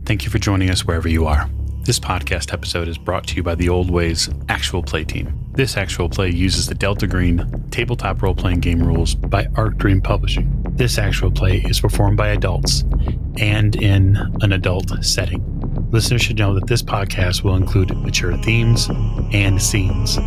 Thank you for joining us wherever you are. This podcast episode is brought to you by the Old Ways Actual Play team. This actual play uses the Delta Green tabletop role-playing game rules by Arc Dream Publishing. This actual play is performed by adults and in an adult setting. Listeners should know that this podcast will include mature themes and scenes.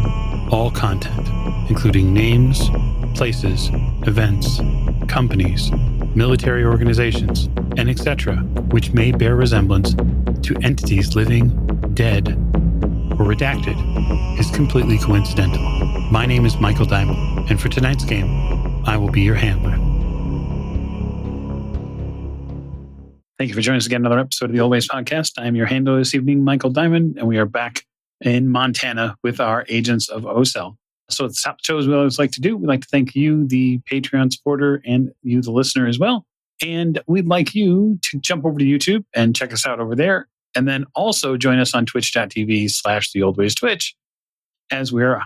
All content, including names, places, events, companies, military organizations, and etc., which may bear resemblance to entities living, dead, or redacted, is completely coincidental. My name is Michael Diamond, and for tonight's game, I will be your handler. Thank you for joining us again, another episode of the Old Ways Podcast. I am your handler this evening, Michael Diamond, and we are back in Montana with our Agents of OSEL. So at the top of the show, as we always like to do, we'd like to thank you, the Patreon supporter, and you, the listener, as well. And we'd like you to jump over to YouTube and check us out over there. And then also join us on twitch.tv/theoldwaystwitch as we're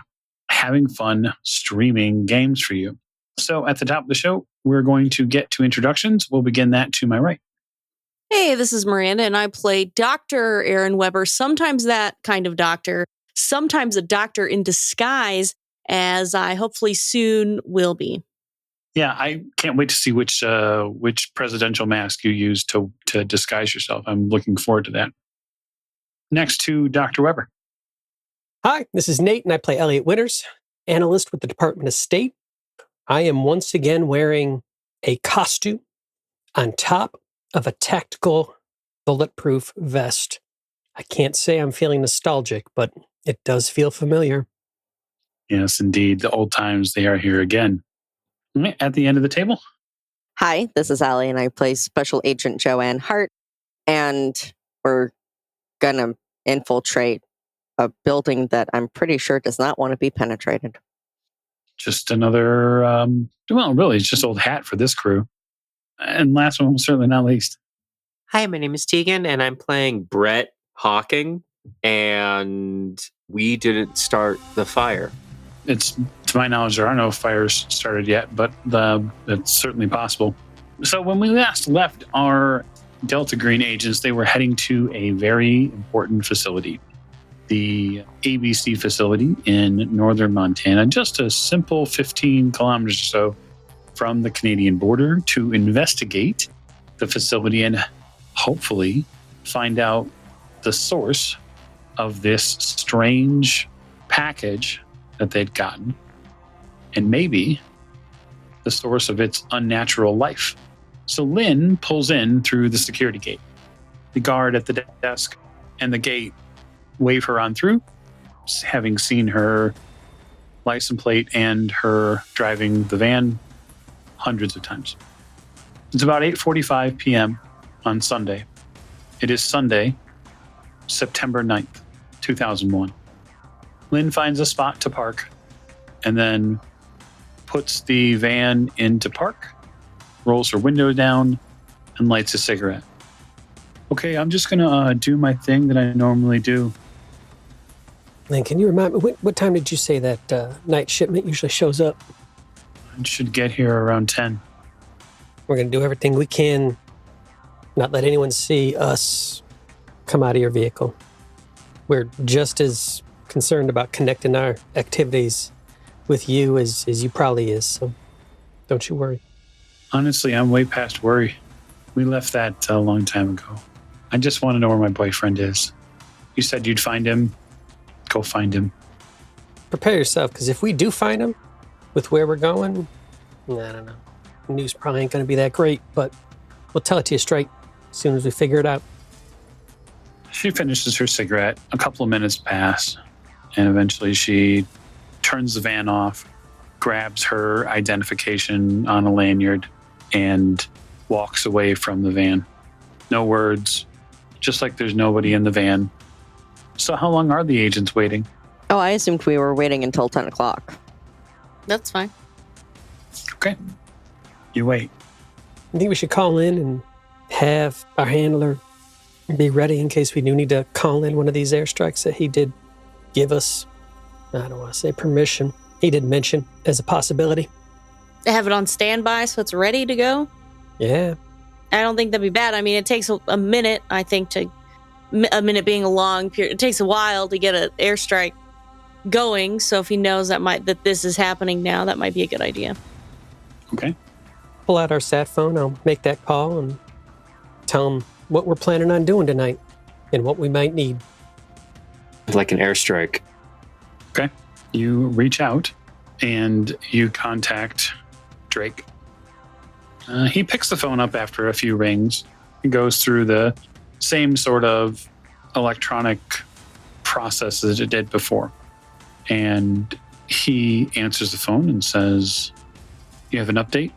having fun streaming games for you. So at the top of the show, we're going to get to introductions. We'll begin that to my right. Hey, this is Miranda, and I play Dr. Aaron Weber, sometimes that kind of doctor, sometimes a doctor in disguise, as I hopefully soon will be. Yeah, I can't wait to see which presidential mask you use to disguise yourself. I'm looking forward to that. Next to Dr. Weber. Hi, this is Nate, and I play Elliot Winters, analyst with the Department of State. I am once again wearing a costume on top of a tactical bulletproof vest. I can't say I'm feeling nostalgic, but it does feel familiar. Yes, indeed. The old times, they are here again. At the end of the table. Hi, this is Allie, and I play Special Agent Joanne Hart, and we're going to infiltrate a building that I'm pretty sure does not want to be penetrated. Just another, really, it's just old hat for this crew. And last one, certainly not least. Hi, my name is Tegan, and I'm playing Brett Hawking, and we didn't start the fire. It's, to my knowledge, there are no fires started yet, but it's certainly possible. So when we last left our Delta Green agents, they were heading to a very important facility, the ABC facility in northern Montana, just a simple 15 kilometers or so from the Canadian border, to investigate the facility and hopefully find out the source of this strange package that they'd gotten, and maybe the source of its unnatural life. So Lynn pulls in through the security gate. The guard at the desk and the gate wave her on through, having seen her license plate and her driving the van hundreds of times. It's about 8:45 p.m. on Sunday. It is Sunday, September 9th, 2001. Lynn finds a spot to park and then puts the van into park, rolls her window down, and lights a cigarette. Okay, I'm just going to do my thing that I normally do. Lynn, can you remind me, what time did you say that night shipment usually shows up? I should get here around 10. We're going to do everything we can, not let anyone see us come out of your vehicle. We're just as concerned about connecting our activities with you as you probably is, so don't you worry. Honestly, I'm way past worry. We left that a long time ago. I just want to know where my boyfriend is. You said you'd find him. Go find him. Prepare yourself, because if we do find him with where we're going, I don't know. The news probably ain't going to be that great, but we'll tell it to you straight as soon as we figure it out. She finishes her cigarette. A couple of minutes pass, and eventually she turns the van off, grabs her identification on a lanyard, and walks away from the van. No words, just like there's nobody in the van. So how long are the agents waiting? Oh, I assumed we were waiting until 10 o'clock. That's fine. Okay. You wait. I think we should call in and have our handler be ready in case we do need to call in one of these airstrikes that he did give us. I don't want to say permission. He did mention as a possibility. Have it on standby so it's ready to go? Yeah. I don't think that'd be bad. I mean, it takes a minute, I think, a minute being a long period. It takes a while to get an airstrike going. So if he knows that this is happening now, that might be a good idea. Okay. Pull out our sat phone. I'll make that call and tell him what we're planning on doing tonight and what we might need. Like an airstrike. Okay. You reach out and you contact Drake. He picks the phone up after a few rings. He goes through the same sort of electronic process that it did before. And he answers the phone and says, "You have an update?"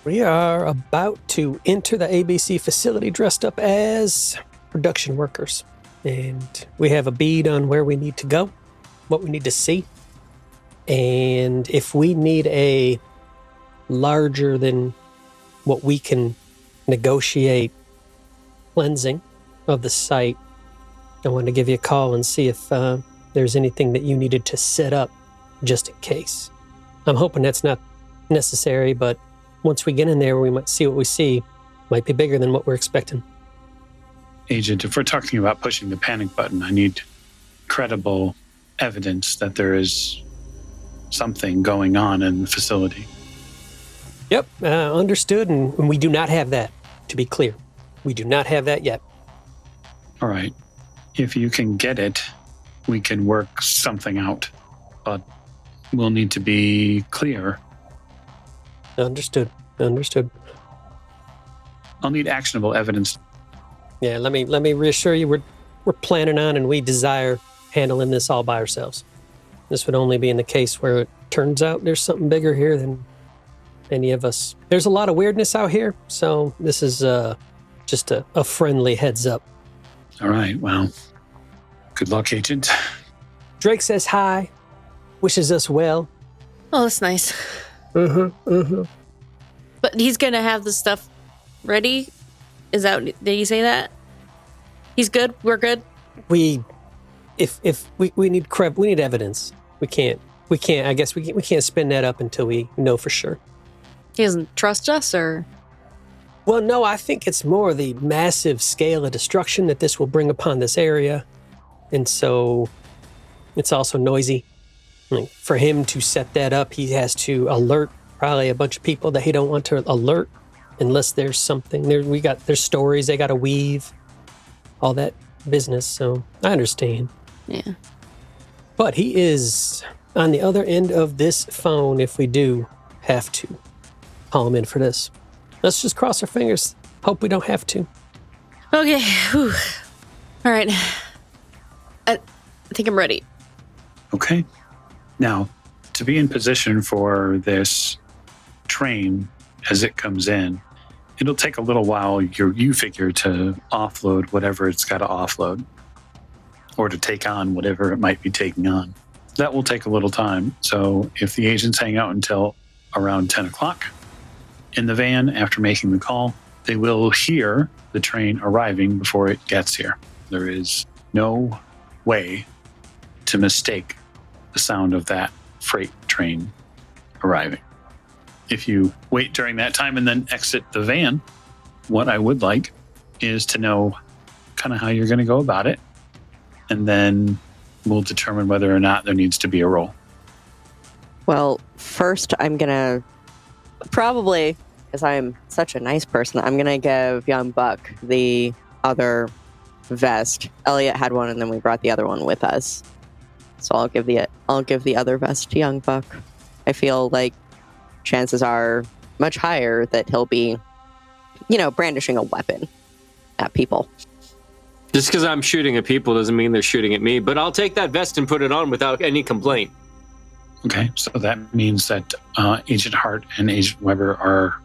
We are about to enter the ABC facility dressed up as production workers. And we have a bead on where we need to go, what we need to see. And if we need a larger than what we can negotiate cleansing of the site, I wanted to give you a call and see if there's anything that you needed to set up just in case. I'm hoping that's not necessary, but once we get in there, we might see what we see. Might be bigger than what we're expecting. Agent, if we're talking about pushing the panic button, I need credible evidence that there is something going on in the facility. Yep, understood, and we do not have that, to be clear. We do not have that yet. All right. If you can get it, we can work something out. But we'll need to be clear. Understood. I'll need actionable evidence. Yeah, let me reassure you, we're planning on and we desire handling this all by ourselves. This would only be in the case where it turns out there's something bigger here than any of us. There's a lot of weirdness out here, so this is just a friendly heads up. All right, well, good luck, Agent. Drake says hi, wishes us well. Oh, that's nice. But he's gonna have the stuff ready? Did he say that? He's good? We're good? We need evidence. We can't, I guess we can't spin that up until we know for sure. He doesn't trust us, or? Well, no, I think it's more the massive scale of destruction that this will bring upon this area. And so it's also noisy. Like, for him to set that up, he has to alert probably a bunch of people that he don't want to alert unless there's something. There's stories they got to weave, all that business. So I understand. Yeah. But he is on the other end of this phone if we do have to call him in for this. Let's just cross our fingers. Hope we don't have to. Okay. Whew. All right. I think I'm ready. Okay. Now, to be in position for this train as it comes in, it'll take a little while, you figure, to offload whatever it's got to offload, or to take on whatever it might be taking on. That will take a little time. So if the agents hang out until around 10 o'clock in the van after making the call, they will hear the train arriving before it gets here. There is no way to mistake the sound of that freight train arriving. If you wait during that time and then exit the van, what I would like is to know kind of how you're going to go about it. And then we'll determine whether or not there needs to be a roll. Well, first I'm going to probably, because I'm such a nice person, I'm going to give young Buck the other vest. Elliot had one and then we brought the other one with us. So I'll give the other vest to young Buck. I feel like chances are much higher that he'll be, brandishing a weapon at people. Just because I'm shooting at people doesn't mean they're shooting at me, but I'll take that vest and put it on without any complaint. Okay, so that means that Agent Hart and Agent Weber are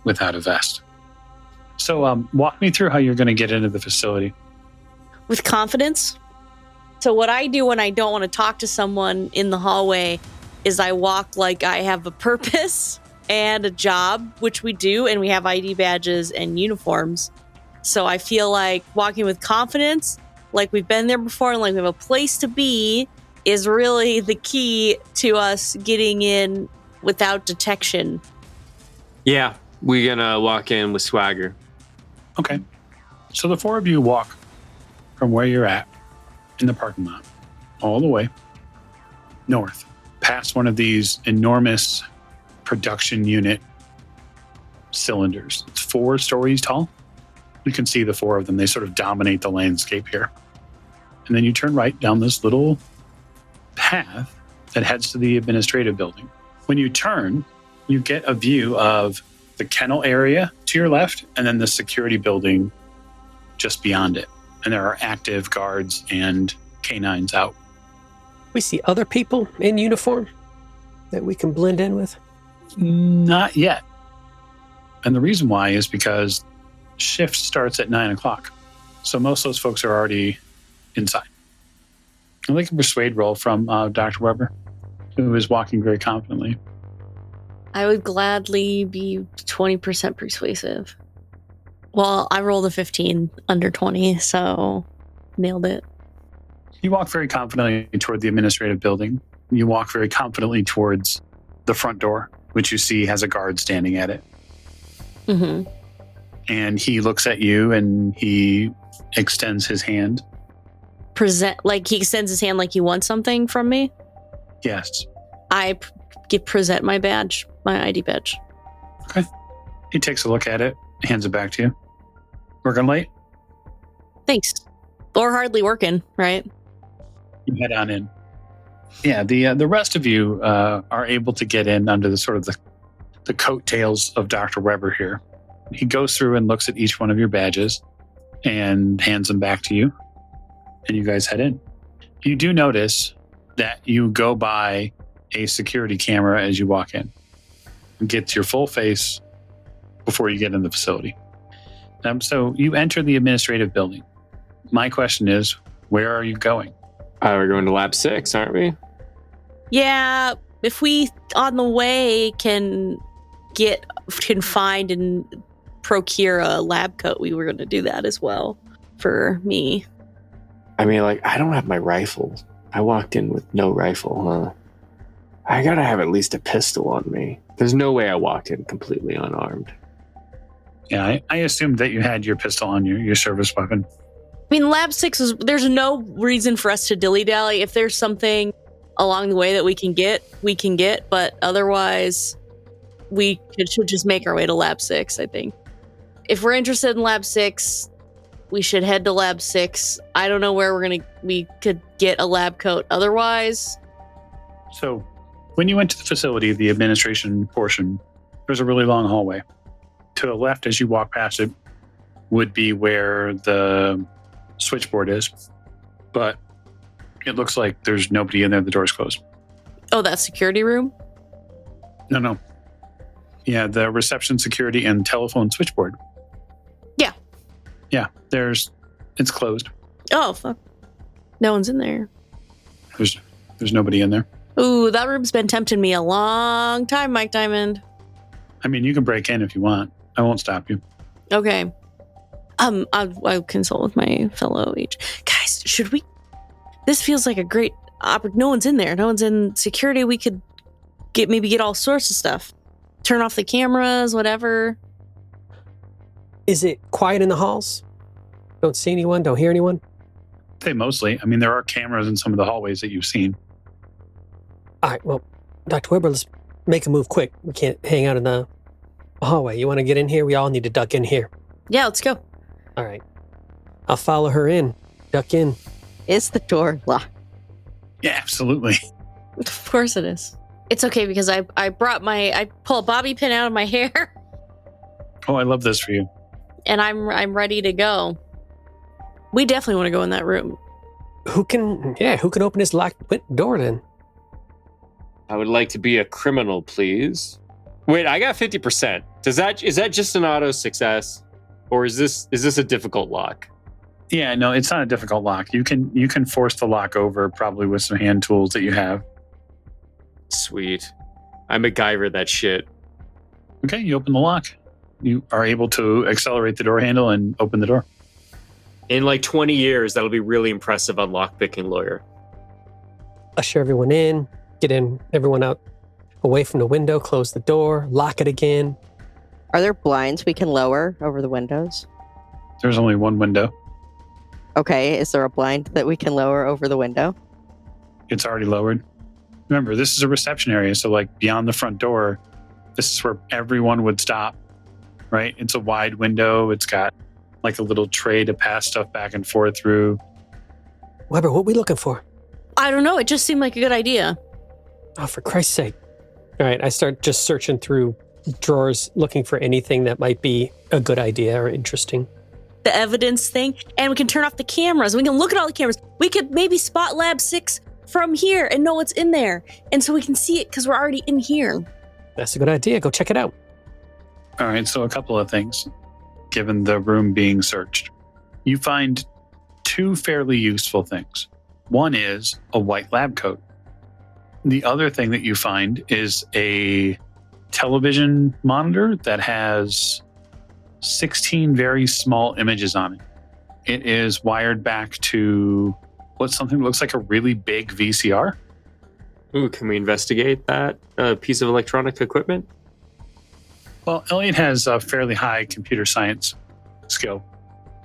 without a vest. So walk me through how you're going to get into the facility. With confidence. So what I do when I don't want to talk to someone in the hallway is I walk like I have a purpose and a job, which we do, and we have ID badges and uniforms. So I feel like walking with confidence, like we've been there before and like we have a place to be, is really the key to us getting in without detection. Yeah, We're gonna walk in with swagger. Okay. So the four of you walk from where you're at in the parking lot all the way north, past one of these enormous production unit cylinders. It's 4 stories tall. You can see the 4 of them. They sort of dominate the landscape here. And then you turn right down this little path that heads to the administrative building. When you turn, you get a view of the kennel area to your left and then the security building just beyond it. And there are active guards and canines out. We see other people in uniform that we can blend in with. Not yet. And the reason why is because shift starts at 9 o'clock. So most of those folks are already inside. I'd like a persuade roll from Dr. Weber, who is walking very confidently. I would gladly be 20% persuasive. Well, I rolled a 15 under 20, so nailed it. You walk very confidently toward the administrative building. You walk very confidently towards the front door, which you see has a guard standing at it. Mm-hmm. And he looks at you and he extends his hand. He extends his hand like he wants something from me. Yes. I present my badge, my ID badge. Okay. He takes a look at it, hands it back to you. Working late? Thanks. Or hardly working, right? You head on in. Yeah, the rest of you are able to get in under the sort of the coattails of Dr. Weber here. He goes through and looks at each one of your badges and hands them back to you. And you guys head in. You do notice that you go by a security camera as you walk in. It gets your full face before you get in the facility. So you enter the administrative building. My question is, where are you going? We're going to Lab 6, aren't we? Yeah, if we on the way can find and procure a lab coat, we were going to do that as well for me. I mean, I don't have my rifle. I walked in with no rifle, huh? I gotta have at least a pistol on me. There's no way I walked in completely unarmed. Yeah, I assumed that you had your pistol on you, your service weapon. I mean, Lab 6 there's no reason for us to dilly-dally. If there's something along the way that we can get, but otherwise we should just make our way to Lab 6, I think. If we're interested in Lab 6, we should head to Lab 6. I don't know where we could get a lab coat otherwise. So when you went to the facility, the administration portion, there's a really long hallway. To the left, as you walk past it, would be where the switchboard is. But it looks like there's nobody in there. The door's closed. Oh, that security room? No. Yeah, the reception, security, and telephone switchboard. Yeah, it's closed. Oh, fuck. No one's in there. There's nobody in there. Ooh, that room's been tempting me a long time, Mike Diamond. I mean, you can break in if you want. I won't stop you. Okay. I'll consult with my fellow guys, should we? This feels like a great no one's in there. No one's in security. We could get all sorts of stuff. Turn off the cameras, whatever. Is it quiet in the halls? Don't see anyone? Don't hear anyone? I'd say mostly. I mean, there are cameras in some of the hallways that you've seen. All right, well, Dr. Weber, let's make a move quick. We can't hang out in the hallway. You want to get in here? We all need to duck in here. Yeah, let's go. All right. I'll follow her in. Duck in. Is the door locked? Yeah, absolutely. Of course it is. It's okay because I pull a bobby pin out of my hair. Oh, I love this for you. And I'm ready to go. We definitely want to go in that room. Who can open this locked door then? I would like to be a criminal, please. Wait, I got 50%. Is that just an auto success? Or is this a difficult lock? Yeah, no, it's not a difficult lock. You can force the lock over probably with some hand tools that you have. Sweet. I MacGyver that shit. Okay, you open the lock. You are able to accelerate the door handle and open the door. In 20 years, that'll be really impressive on lockpicking lawyer. Usher everyone in, get everyone out away from the window, close the door, lock it again. Are there blinds we can lower over the windows? There's only one window. Okay, is there a blind that we can lower over the window? It's already lowered. Remember, this is a reception area, so like beyond the front door, this is where everyone would stop, right? It's a wide window. It's got like a little tray to pass stuff back and forth through. Weber, what we looking for? I don't know. It just seemed like a good idea. Oh, for Christ's sake. All right, I start just searching through drawers looking for anything that might be a good idea or interesting. The evidence thing, and we can turn off the cameras. We can look at all the cameras. We could maybe spot Lab 6 from here and know what's in there. And so we can see it because we're already in here. That's a good idea. Go check it out. All right, so a couple of things, given the room being searched. You find two fairly useful things. One is a white lab coat. The other thing that you find is a television monitor that has 16 very small images on it. It is wired back to what's something that looks like a really big VCR. Ooh, can we investigate that piece of electronic equipment? Well, Elliot has a fairly high computer science skill.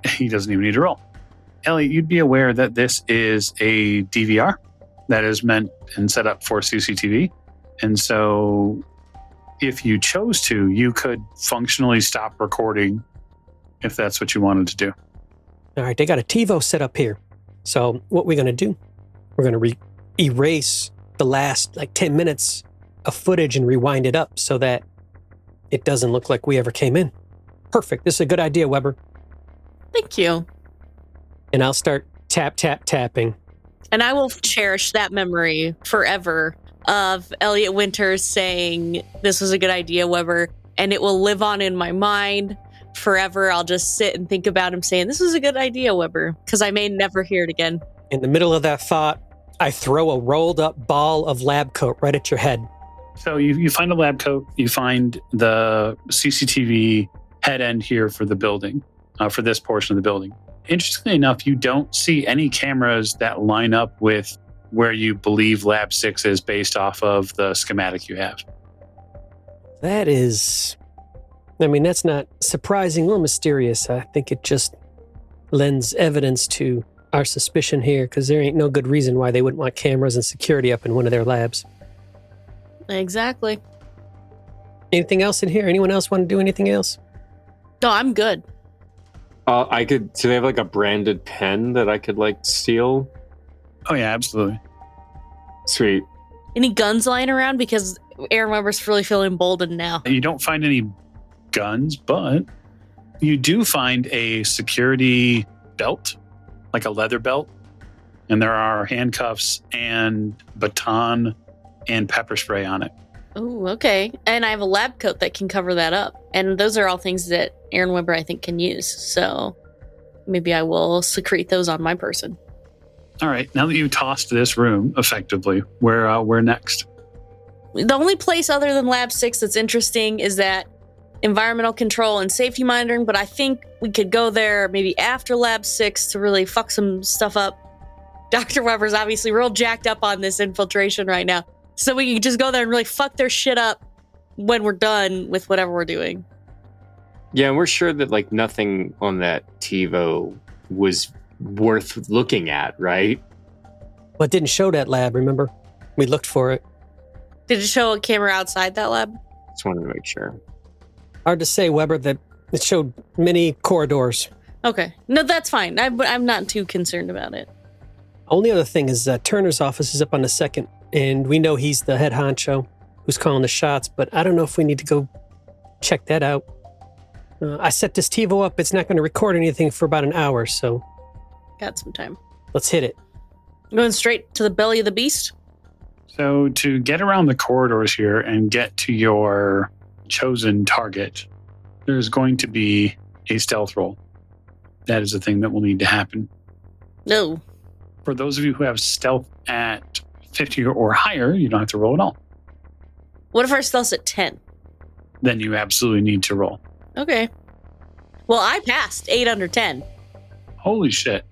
He doesn't even need to roll. Elliot, you'd be aware that this is a DVR that is meant and set up for CCTV. And so if you chose to, you could functionally stop recording if that's what you wanted to do. All right, they got a TiVo set up here. So what we're going to do, we're going to erase the last 10 minutes of footage and rewind it up so that it doesn't look like we ever came in. Perfect. This is a good idea, Weber. Thank you. And I'll start tapping. And I will cherish that memory forever of Elliot Winters saying, this was a good idea, Weber. And it will live on in my mind forever. I'll just sit and think about him saying, this was a good idea, Weber, because I may never hear it again. In the middle of that thought, I throw a rolled up ball of lab coat right at your head. So you find a lab coat, you find the CCTV head end here for the building, for this portion of the building. Interestingly enough, you don't see any cameras that line up with where you believe Lab 6 is based off of the schematic you have. That is... that's not surprising or mysterious. I think it just lends evidence to our suspicion here, because there ain't no good reason why they wouldn't want cameras and security up in one of their labs. Exactly. Anything else in here? Anyone else want to do anything else? No, I'm good. Do they have a branded pen that I could steal? Oh yeah, absolutely. Sweet. Any guns lying around? Because Aaron Weber's really feeling emboldened now. You don't find any guns, but you do find a security belt, like a leather belt. And there are handcuffs and baton and pepper spray on it. Oh, okay. And I have a lab coat that can cover that up. And those are all things that Aaron Weber, I think, can use. So maybe I will secrete those on my person. All right. Now that you've tossed this room effectively, where next? The only place other than Lab 6 that's interesting is that environmental control and safety monitoring. But I think we could go there maybe after Lab 6 to really fuck some stuff up. Dr. Weber's obviously real jacked up on this infiltration right now. So we can just go there and really fuck their shit up when we're done with whatever we're doing. Yeah, and we're sure that nothing on that TiVo was worth looking at, right? Well, it didn't show that lab, remember? We looked for it. Did it show a camera outside that lab? Just wanted to make sure. Hard to say, Weber, that it showed many corridors. Okay. No, that's fine. I'm not too concerned about it. Only other thing is Turner's office is up on the second, and we know he's the head honcho who's calling the shots, but I don't know if we need to go check that out. I set this TiVo up. It's not going to record anything for about an hour, so Got some time. let's hit it. Going straight to the belly of the beast? So to get around the corridors here and get to your chosen target, there's going to be a stealth roll. That is a thing that will need to happen. No. For those of you who have stealth at 50 or higher, you don't have to roll at all. What if our stealth's at 10? Then you absolutely need to roll. Okay. Well, I passed 8 under 10. Holy shit.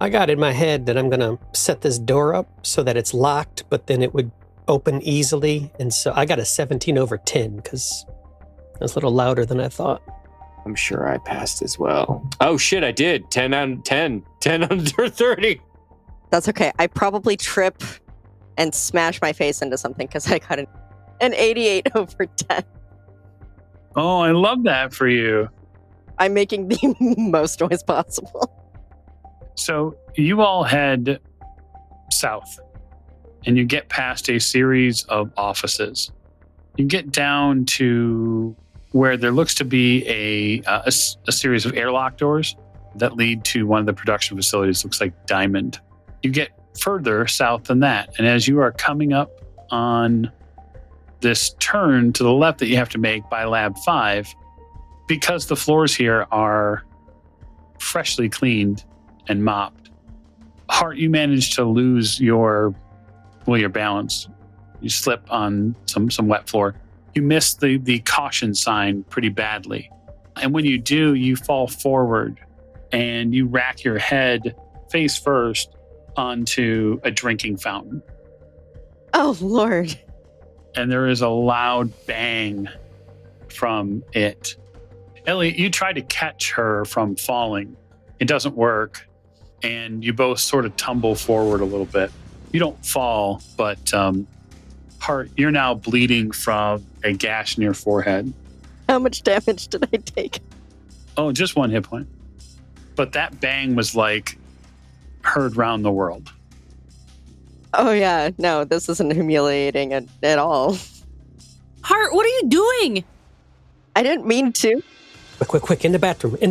I got in my head that I'm going to set this door up so that it's locked, but then it would open easily. And so I got a 17 over 10 because That's a little louder than I thought. I'm sure I passed as well. Oh shit, I did. 10 out of 10. 10 under 30. That's okay. I probably trip and smash my face into something because I got an 88 over 10. Oh, I love that for you. I'm making the most noise possible. So you all head south and you get past a series of offices. You get down to where there looks to be a series of airlock doors that lead to one of the production facilities. Looks like Diamond. You get further south than that. And as you are coming up on this turn to the left that you have to make by Lab 5, because the floors here are freshly cleaned and mopped, Hart, you manage to lose your balance. You slip on some wet floor. You miss the caution sign pretty badly. And when you do, you fall forward and you rack your head face first onto a drinking fountain. Oh, Lord. And there is a loud bang from it. Elliot, you try to catch her from falling. It doesn't work. And you both sort of tumble forward a little bit. You don't fall, but Hart, you're now bleeding from a gash in your forehead. How much damage did I take? Oh, just 1 hit point. But that bang was like heard round the world. Oh, yeah. No, this isn't humiliating at all. Hart, what are you doing? I didn't mean to. Quick, in the bathroom. We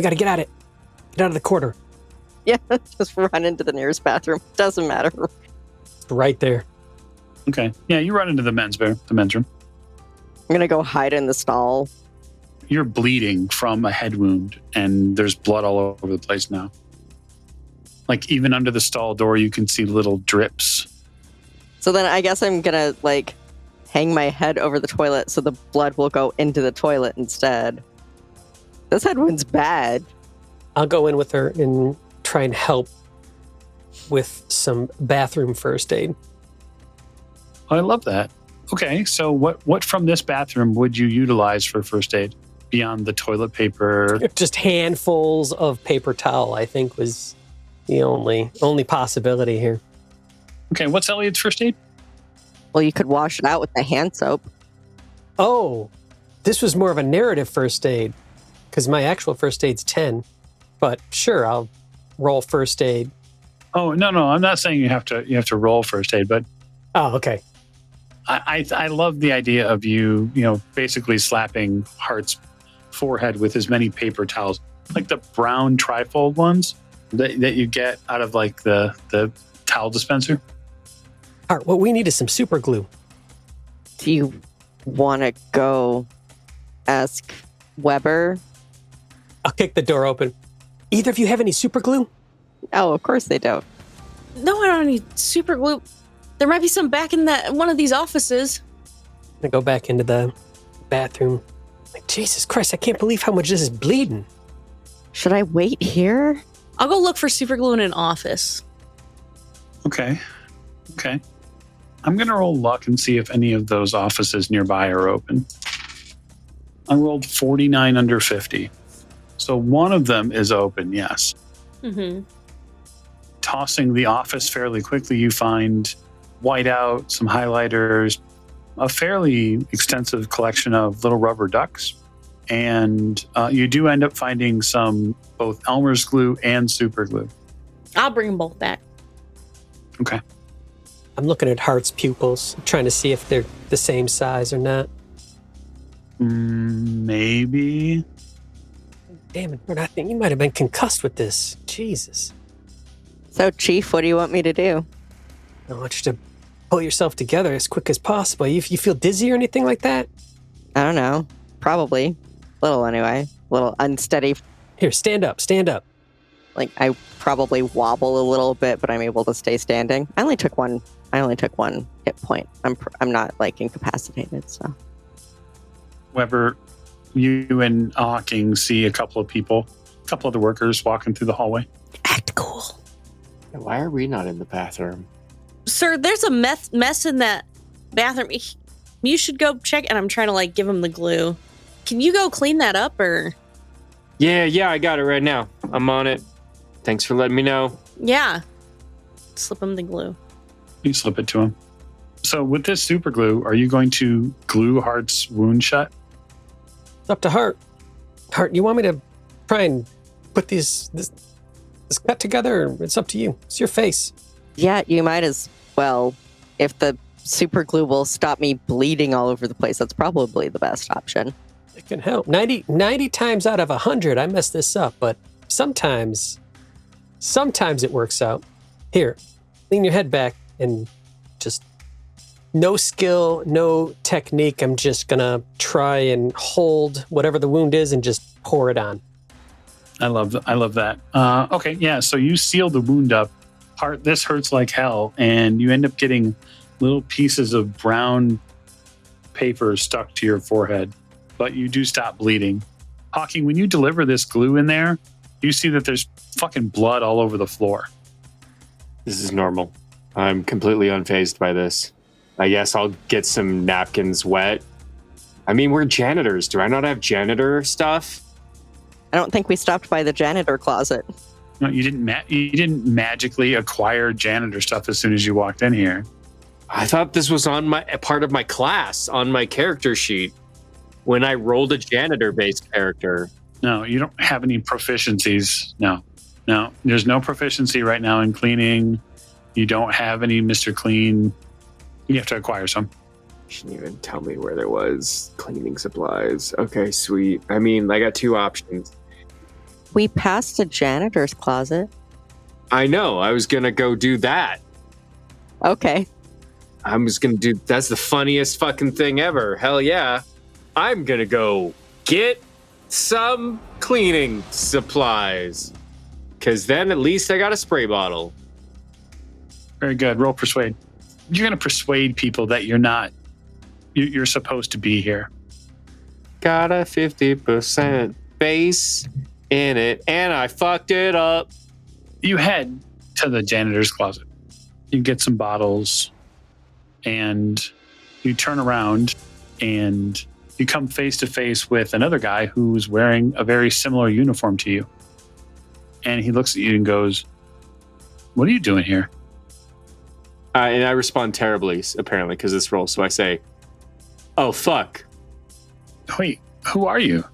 got to get out of the corridor. Yeah, just run into the nearest bathroom. Doesn't matter. Right there. Okay. Yeah, you run into the men's room. I'm going to go hide in the stall. You're bleeding from a head wound, and there's blood all over the place now. Like, even under the stall door, you can see little drips. So then I guess I'm going to, hang my head over the toilet so the blood will go into the toilet instead. This head wound's bad. I'll go in with her and try and help with some bathroom first aid. Oh, I love that. Okay, so what from this bathroom would you utilize for first aid beyond the toilet paper? Just handfuls of paper towel, I think, was the only possibility here. Okay, what's Elliot's first aid? Well, you could wash it out with the hand soap. Oh, this was more of a narrative first aid because my actual first aid's 10. But sure, I'll roll first aid. Oh, no, I'm not saying you have to roll first aid, but Oh, okay. I love the idea of you basically slapping Hart's forehead with as many paper towels, like the brown trifold ones that you get out of like the towel dispenser. Hart, what we need is some super glue. Do you want to go ask Weber? I'll kick the door open. Either of you have any super glue? Oh, of course they don't. No, I don't need super glue. There might be some back in one of these offices. I go back into the bathroom. Like, Jesus Christ, I can't believe how much this is bleeding. Should I wait here? I'll go look for super glue in an office. Okay. I'm going to roll luck and see if any of those offices nearby are open. I rolled 49 under 50. So one of them is open, yes. Mm-hmm. Tossing the office fairly quickly, you find whiteout, some highlighters, a fairly extensive collection of little rubber ducks. And you do end up finding some both Elmer's glue and super glue. I'll bring them both back. Okay. I'm looking at Hart's pupils, trying to see if they're the same size or not. Maybe. Damn it, Bert, I think you might have been concussed with this. Jesus. So, Chief, what do you want me to do? I want you to pull yourself together as quick as possible. You feel dizzy or anything like that? I don't know. Probably. Little anyway. A little unsteady. Here, stand up. I probably wobble a little bit, but I'm able to stay standing. I only took one hit point. I'm not incapacitated, so. Weber, you and Hawking see a couple of the workers walking through the hallway. Act cool. Why are we not in the bathroom? Sir, there's a mess in that bathroom. you should go check. And I'm trying to like give him the glue. Can you go clean that up or? Yeah, I got it right now. I'm on it. Thanks for letting me know. Yeah. Slip him the glue. You slip it to him. So with this super glue, are you going to glue Hart's wound shut? It's up to Hart. Hart, you want me to try and put this cut together? Or it's up to you. It's your face. Yeah, you might as well. If the super glue will stop me bleeding all over the place, that's probably the best option. It can help. 90 times out of 100, I mess this up, but sometimes it works out. Here, lean your head back and just no skill, no technique. I'm just gonna try and hold whatever the wound is and just pour it on. I love that. Okay, yeah. So you seal the wound up. Hart, this hurts like hell, and you end up getting little pieces of brown paper stuck to your forehead, but you do stop bleeding. Hawking, when you deliver this glue in there, you see that there's fucking blood all over the floor. This is normal. I'm completely unfazed by this. I guess I'll get some napkins wet. I mean, we're janitors. Do I not have janitor stuff? I don't think we stopped by the janitor closet. No, you didn't magically acquire janitor stuff as soon as you walked in here. I thought this was on my part of my class on my character sheet when I rolled a janitor-based character. No, you don't have any proficiencies. No. There's no proficiency right now in cleaning. You don't have any Mr. Clean. You have to acquire some. You shouldn't even tell me where there was cleaning supplies. Okay, sweet. I mean, I got two options. We passed a janitor's closet. I know. I was going to go do that. Okay. I was going to do... That's the funniest fucking thing ever. Hell yeah. I'm going to go get some cleaning supplies. Because then at least I got a spray bottle. Very good. Roll persuade. You're going to persuade people that you're supposed to be here. Got a 50% base in it, and I fucked it up. You head to the janitor's closet. You get some bottles, and you turn around, and you come face to face with another guy who's wearing a very similar uniform to you. And he looks at you and goes, "What are you doing here?" And I respond terribly, apparently, because this roll. So I say, "Oh, fuck." Wait, who are you?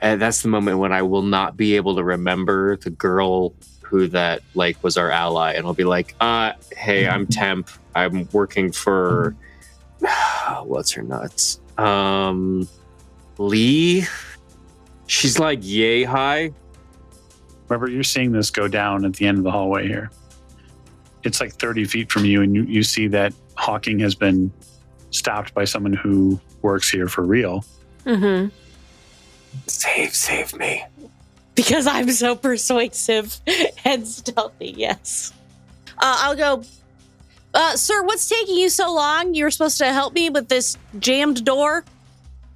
And that's the moment when I will not be able to remember the girl who that was our ally. And I'll be like, hey, I'm Temp. I'm working for, what's her nuts? Lee. She's like yay high. Remember, you're seeing this go down at the end of the hallway here. It's like 30 feet from you, and you see that Hawking has been stopped by someone who works here for real. Mm-hmm. Save me. Because I'm so persuasive and stealthy, yes. I'll go, sir, what's taking you so long? You were supposed to help me with this jammed door,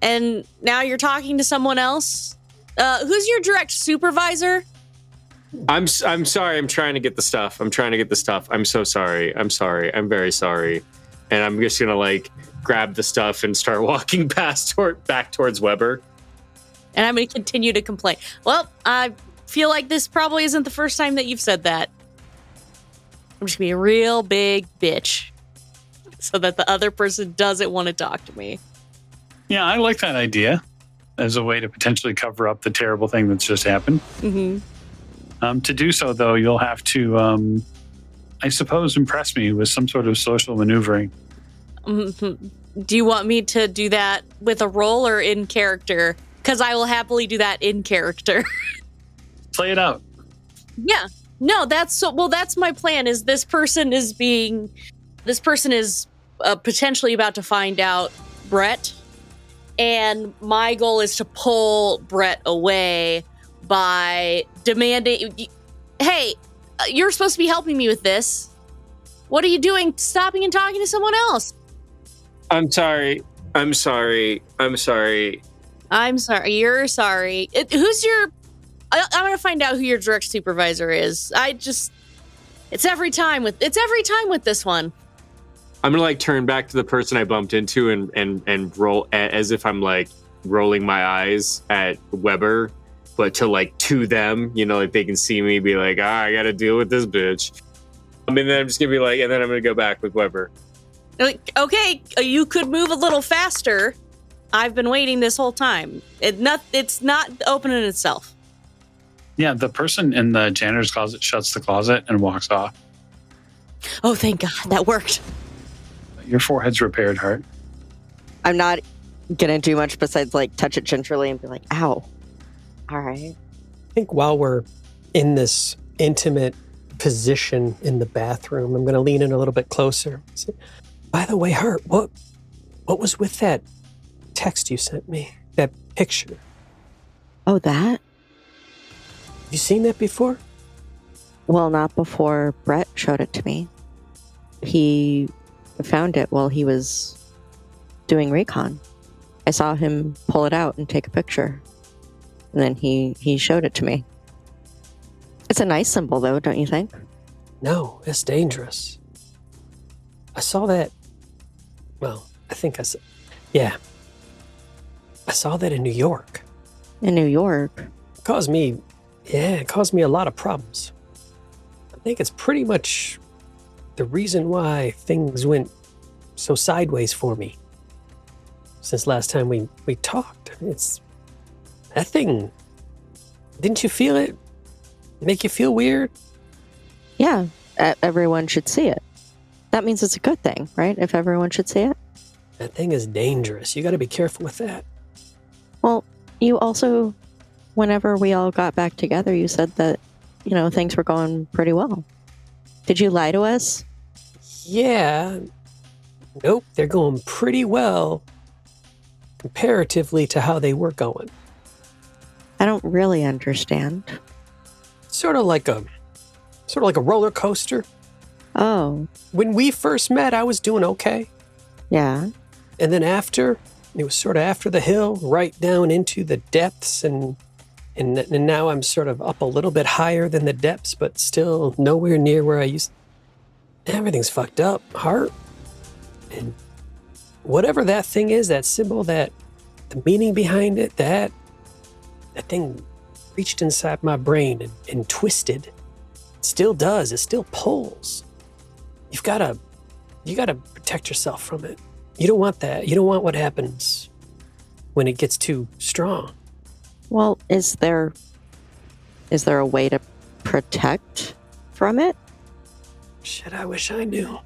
and now you're talking to someone else? Who's your direct supervisor? I'm sorry. I'm trying to get the stuff. I'm so sorry. I'm very sorry. And I'm just going to grab the stuff and start walking back towards Weber. And I'm going to continue to complain. Well, I feel like this probably isn't the first time that you've said that. I'm just going to be a real big bitch so that the other person doesn't want to talk to me. Yeah, I like that idea as a way to potentially cover up the terrible thing that's just happened. Mm-hmm. To do so, though, you'll have to, I suppose, impress me with some sort of social maneuvering. Mm-hmm. Do you want me to do that with a roll or in character? Because I will happily do that in character. Play it out. Yeah. No, that's my plan. Is this person is potentially about to find out Brett, and my goal is to pull Brett away by demanding, "Hey, you're supposed to be helping me with this. What are you doing, stopping and talking to someone else?" I'm sorry. I'm sorry. You're sorry. Who's your... I'm going to find out who your direct supervisor is. It's every time with this one. I'm gonna like turn back to the person I bumped into and roll as if I'm like rolling my eyes at Weber, but to them, like they can see me, be like, I gotta deal with this bitch. And then I'm just gonna be like, and then I'm gonna go back with Weber. Okay, you could move a little faster. I've been waiting this whole time. It's not opening itself. Yeah, the person in the janitor's closet shuts the closet and walks off. Oh, thank God, that worked. Your forehead's repaired, Hart. I'm not gonna do much besides like touch it gingerly and be like, ow. All right. I think while we're in this intimate position in the bathroom, I'm going to lean in a little bit closer. Say, by the way, Hart, what was with that text you sent me? That picture? Oh, that? You seen that before? Well, not before Brett showed it to me. He found it while he was doing recon. I saw him pull it out and take a picture. And then he showed it to me. It's a nice symbol, though, don't you think? No, it's dangerous. I saw that. Well, I think I saw. Yeah. I saw that in New York. In New York? It caused me a lot of problems. I think it's pretty much the reason why things went so sideways for me since last time we talked. It's that thing. Didn't you feel it? Make you feel weird? Yeah, everyone should see it. That means it's a good thing, right? If everyone should see it? That thing is dangerous. You got to be careful with that. Well, you also, whenever we all got back together, you said that, things were going pretty well. Did you lie to us? Yeah. Nope, they're going pretty well comparatively to how they were going. I don't really understand. Sort of like a roller coaster. Oh, When we first met, I was doing okay. yeah. And then it was sort of after the hill, right down into the depths, and now I'm sort of up a little bit higher than the depths, but still nowhere near where I used. Everything's fucked up, Hart. And whatever that thing is, that symbol, that the meaning behind it, that thing reached inside my brain and twisted. It still does. It still pulls. You gotta protect yourself from it. You don't want that. You don't want what happens when it gets too strong. Well, is there a way to protect from it? Shit, I wish I knew.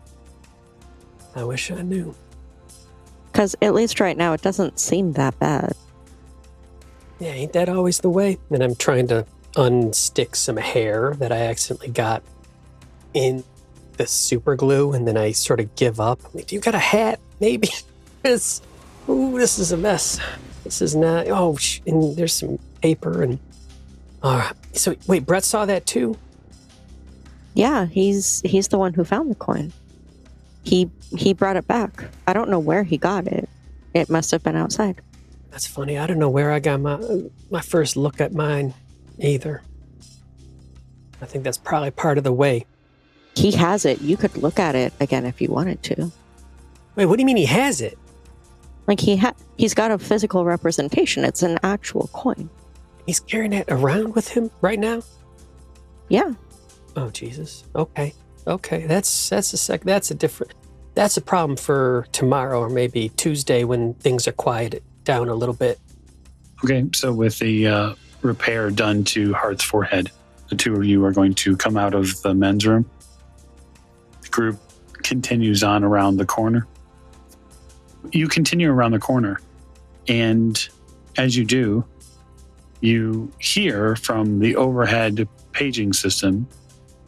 I wish I knew. Because at least right now, it doesn't seem that bad. Yeah, ain't that always the way? And I'm trying to unstick some hair that I accidentally got in the super glue, and then I sort of give up. I'm like, do you got a hat? Maybe. This is a mess. This is not. And there's some paper and. So wait, Brett saw that too? Yeah, he's the one who found the coin. He brought it back. I don't know where he got it. It must have been outside. That's funny. I don't know where I got my first look at mine either. I think that's probably part of the way. He has it. You could look at it again if you wanted to. Wait, what do you mean he has it? Like he's got a physical representation. It's an actual coin. He's carrying it around with him right now? Yeah. Oh, Jesus. Okay. That's a problem for tomorrow or maybe Tuesday when things are quieted down a little bit. Okay, so with the repair done to Hart's forehead, the two of you are going to come out of the men's room. The group continues on around the corner. You continue around the corner, and as you do, you hear from the overhead paging system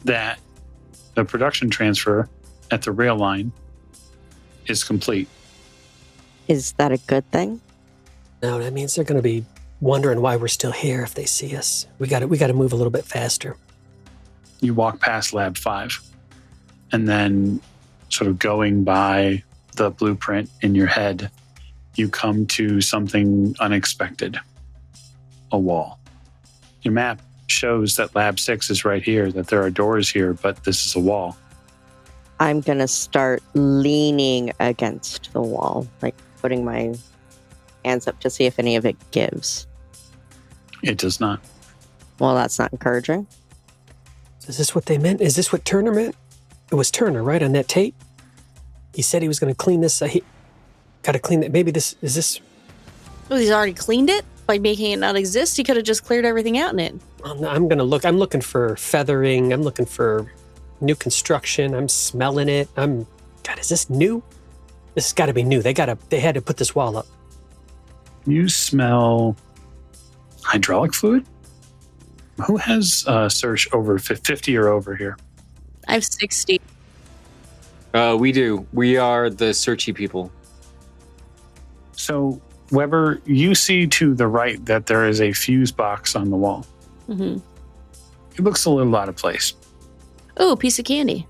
that the production transfer at the rail line is complete. Is that a good thing? No, that means they're going to be wondering why we're still here if they see us. We got to move a little bit faster. You walk past Lab 5, and then sort of going by the blueprint in your head, you come to something unexpected. A wall. Your map shows that Lab 6 is right here, that there are doors here, but this is a wall. I'm going to start leaning against the wall, like putting my hands up to see if any of it gives. It does not. Well, that's not encouraging. Is this what they meant? Is this what Turner meant? It was Turner, right, on that tape? He said he was going to clean this. Got to clean that. Maybe this is this. Oh, he's already cleaned it by making it not exist. He could have just cleared everything out in it. I'm going to look. I'm looking for feathering. I'm looking for new construction. I'm smelling it. God, is this new? This has got to be new. They had to put this wall up. You smell hydraulic fluid? Who has search over 50 or over here? I have 60. We do. We are the searchy people. So, Weber, you see to the right that there is a fuse box on the wall. Mm-hmm. It looks a little out of place. Oh, piece of candy.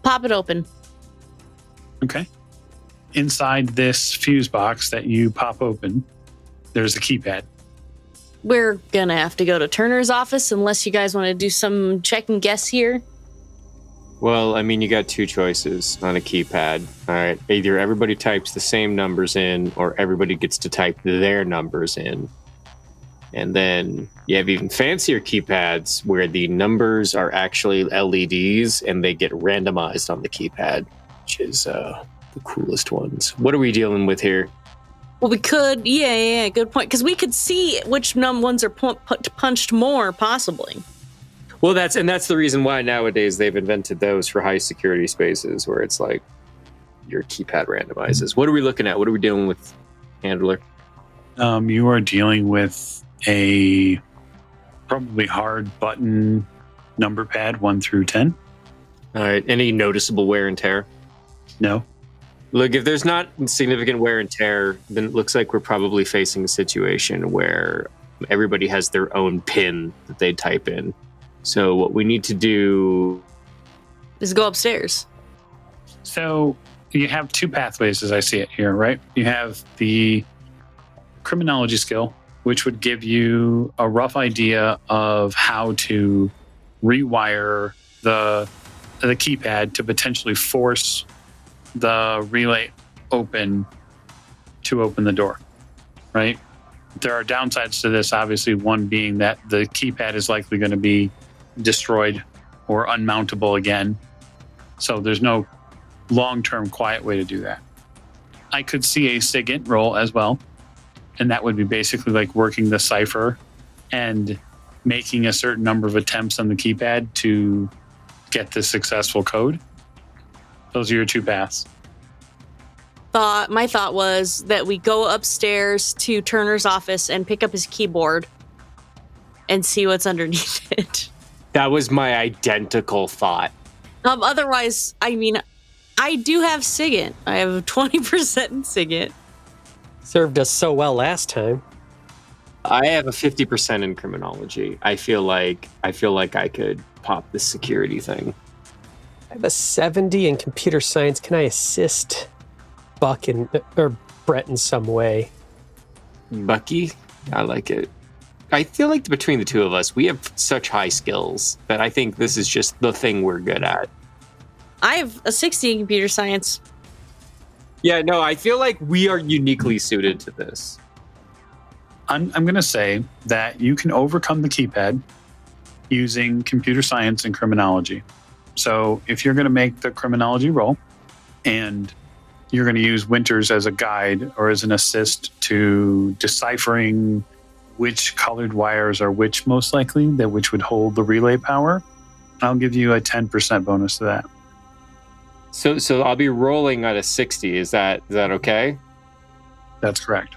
Pop it open. Okay. Inside this fuse box that you pop open, there's a keypad. We're gonna have to go to Turner's office unless you guys want to do some check and guess here. Well, I mean, you got two choices on a keypad. All right. Either everybody types the same numbers in or everybody gets to type their numbers in. And then you have even fancier keypads where the numbers are actually LEDs and they get randomized on the keypad, which is the coolest ones. What are we dealing with here? Well, we could, yeah, good point. Because we could see which ones are punched more, possibly. Well, that's the reason why nowadays they've invented those for high security spaces where it's like your keypad randomizes. What are we looking at? What are we dealing with, Handler? You are dealing with a probably hard button number pad 1 through 10. All right. Any noticeable wear and tear? No. Look, if there's not significant wear and tear, then it looks like we're probably facing a situation where everybody has their own pin that they type in. So what we need to do is go upstairs. So you have two pathways as I see it here, right? You have the criminology skill, which would give you a rough idea of how to rewire the keypad to potentially force the relay open to open the door, right? There are downsides to this, obviously, one being that the keypad is likely going to be destroyed or unmountable again. So there's no long-term quiet way to do that. I could see a SIGINT roll as well, and that would be basically like working the cipher and making a certain number of attempts on the keypad to get the successful code. Those are your two paths. My thought was that we go upstairs to Turner's office and pick up his keyboard and see what's underneath it. That was my identical thought. Otherwise, I mean, I do have SIGINT. I have 20% in SIGINT. Served us so well last time. I have a 50% in criminology. I feel like I could pop the security thing. I have a 70 in computer science. Can I assist Buck or Brett in some way? Bucky? I like it. I feel like between the two of us, we have such high skills that I think this is just the thing we're good at. I have a 60 in computer science. Yeah, no, I feel like we are uniquely suited to this. I'm going to say that you can overcome the keypad using computer science and criminology. So if you're going to make the criminology roll and you're going to use Winters as a guide or as an assist to deciphering which colored wires are which most likely, that which would hold the relay power, I'll give you a 10% bonus to that. So I'll be rolling at a 60. Is that okay? That's correct.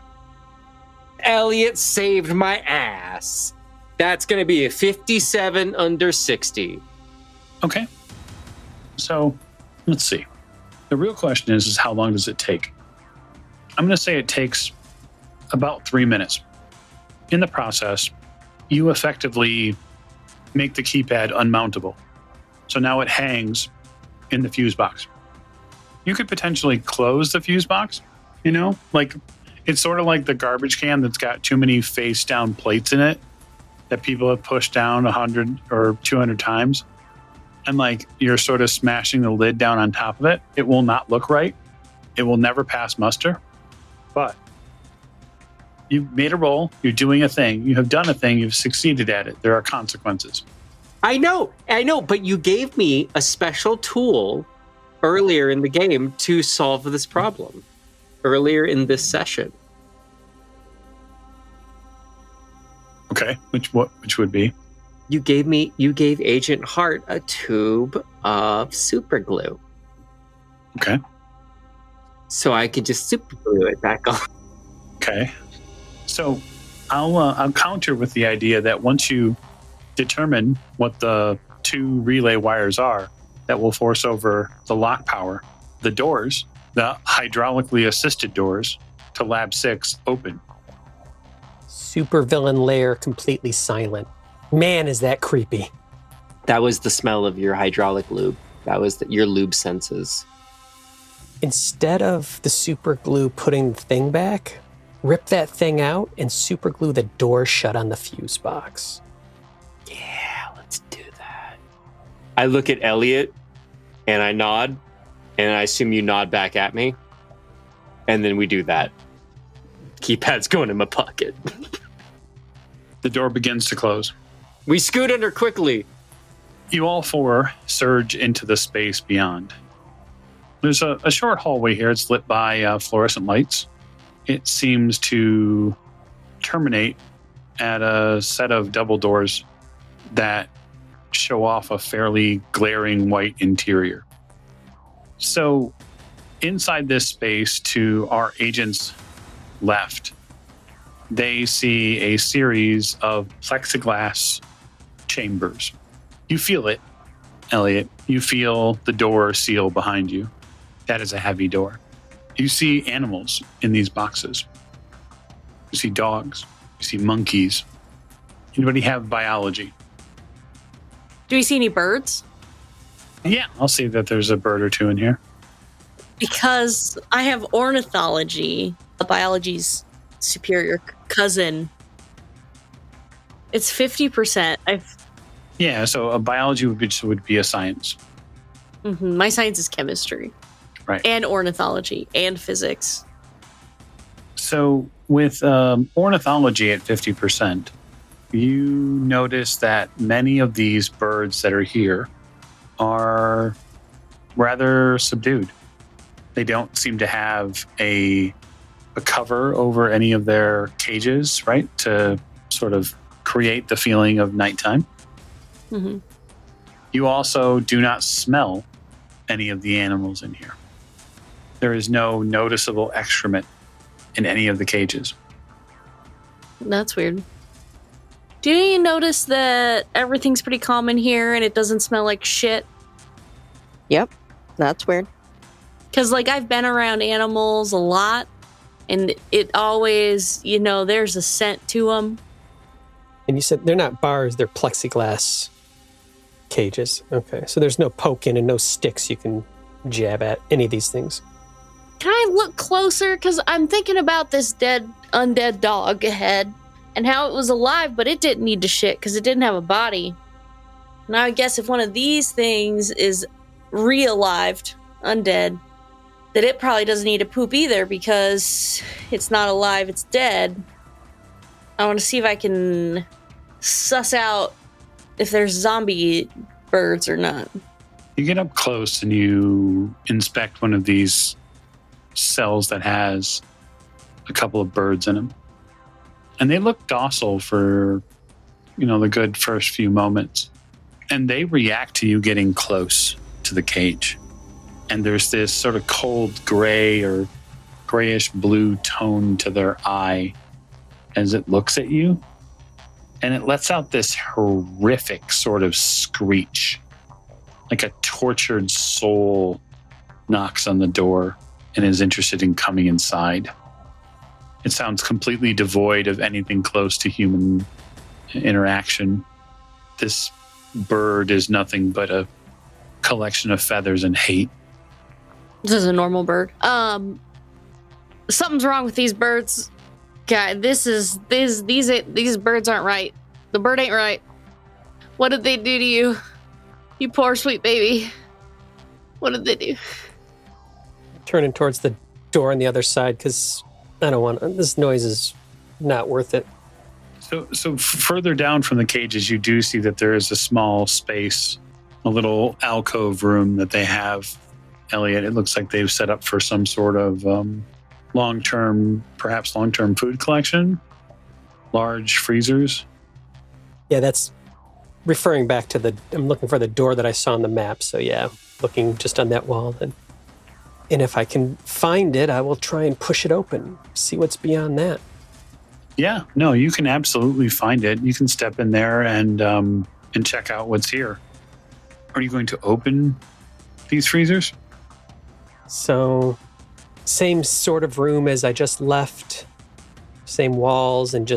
Elliot saved my ass. That's going to be a 57 under 60. Okay. So let's see. The real question is how long does it take? I'm going to say it takes about 3 minutes. In the process, you effectively make the keypad unmountable. So now it hangs in the fuse box. You could potentially close the fuse box, like it's sort of like the garbage can that's got too many face down plates in it that people have pushed down 100 or 200 times. and like you're sort of smashing the lid down on top of it, it will not look right. It will never pass muster. But you made a roll. You're doing a thing. You have done a thing. You've succeeded at it. There are consequences. I know, but you gave me a special tool earlier in the game to solve this problem. Earlier in this session. Okay, which would be? You gave Agent Hart a tube of super glue. Okay. So I could just super glue it back on. Okay. So I'll counter with the idea that once you determine what the 2 relay wires are that will force over the lock power, the doors, the hydraulically assisted doors to Lab 6 open. Supervillain lair completely silent. Man, is that creepy. That was the smell of your hydraulic lube. That was your lube senses. Instead of the super glue putting the thing back, rip that thing out and super glue the door shut on the fuse box. Yeah, let's do that. I look at Elliot and I nod, and I assume you nod back at me. And then we do that. Keypad's going in my pocket. The door begins to close. We scoot under quickly. You all 4 surge into the space beyond. There's a short hallway here. It's lit by fluorescent lights. It seems to terminate at a set of double doors that show off a fairly glaring white interior. So inside this space, to our agents' left, they see a series of plexiglass chambers. You feel it, Elliot. You feel the door seal behind you. That is a heavy door. You see animals in these boxes. You see dogs. You see monkeys. Anybody have biology? Do we see any birds? Yeah, I'll see that there's a bird or 2 in here. Because I have ornithology, biology's superior cousin. It's 50%. Yeah, so a biology would be a science. My science is chemistry. Right. And ornithology and physics. So with ornithology at 50%, you notice that many of these birds that are here are rather subdued. They don't seem to have a cover over any of their cages, right? To sort of create the feeling of nighttime. Mm-hmm. You also do not smell any of the animals in here. There is no noticeable excrement in any of the cages. That's weird. Do you notice that everything's pretty calm in here and it doesn't smell like shit? Yep, that's weird. Because, like, I've been around animals a lot, and it always, there's a scent to them. And you said they're not bars, they're plexiglass cages. Okay, so there's no poking and no sticks you can jab at any of these things. Can I look closer? Because I'm thinking about this undead dog ahead and how it was alive, but it didn't need to shit because it didn't have a body. Now, I guess if one of these things is re-alived, undead, that it probably doesn't need to poop either because it's not alive, it's dead. I want to see if I can suss out if there's zombie birds or not. You get up close and you inspect one of these cells that has a couple of birds in them. And they look docile for, the good first few moments. And they react to you getting close to the cage. And there's this sort of cold gray or grayish blue tone to their eye as it looks at you. And it lets out this horrific sort of screech, like a tortured soul knocks on the door and is interested in coming inside. It sounds completely devoid of anything close to human interaction. This bird is nothing but a collection of feathers and hate. This is a normal bird. Something's wrong with these birds. Guy, these birds aren't right. The bird ain't right. What did they do to you? You poor sweet baby. What did they do? Turning towards the door on the other side because I don't want this noise is not worth it. So further down from the cages, you do see that there is a small space, a little alcove room that they have. Elliot, it looks like they've set up for some sort of long-term food collection. Large freezers. Yeah, that's referring back to I'm looking for the door that I saw on the map. So yeah, looking just on that wall. And if I can find it, I will try and push it open, see what's beyond that. Yeah, no, you can absolutely find it. You can step in there and check out what's here. Are you going to open these freezers? So, same sort of room as I just left, same walls, and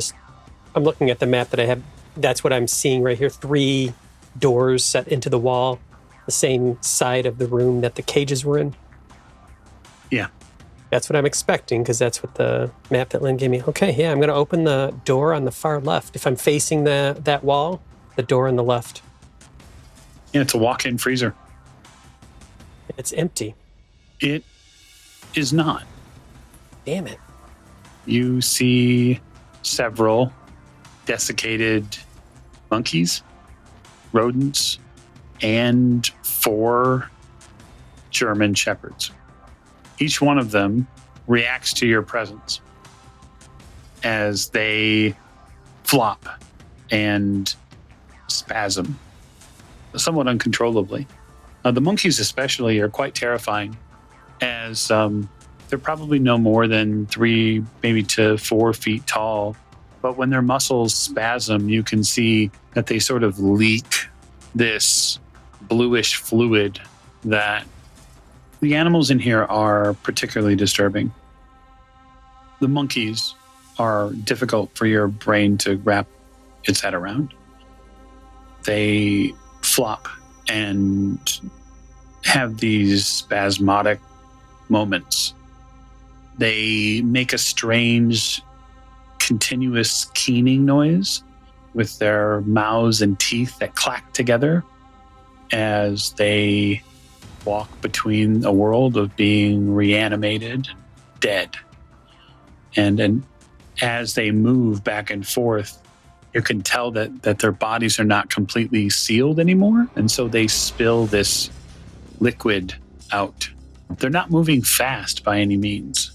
I'm looking at the map that I have. That's what I'm seeing right here. 3 doors set into the wall, the same side of the room that the cages were in. Yeah. That's what I'm expecting, because that's what the map that Lynn gave me. Okay, yeah, I'm going to open the door on the far left. If I'm facing that wall, the door on the left. Yeah, it's a walk-in freezer. It's empty. It is not. Damn it. You see several desiccated monkeys, rodents, and 4 German shepherds. Each one of them reacts to your presence as they flop and spasm somewhat uncontrollably. The monkeys especially are quite terrifying, as they're probably no more than 3, maybe to 4 feet tall. But when their muscles spasm, you can see that they sort of leak this bluish fluid that the animals in here are particularly disturbing. The monkeys are difficult for your brain to wrap its head around. They flop and have these spasmodic moments. They make a strange, continuous keening noise with their mouths and teeth that clack together as they walk between a world of being reanimated and dead. And as they move back and forth, you can tell that their bodies are not completely sealed anymore. And so they spill this liquid out. They're not moving fast by any means.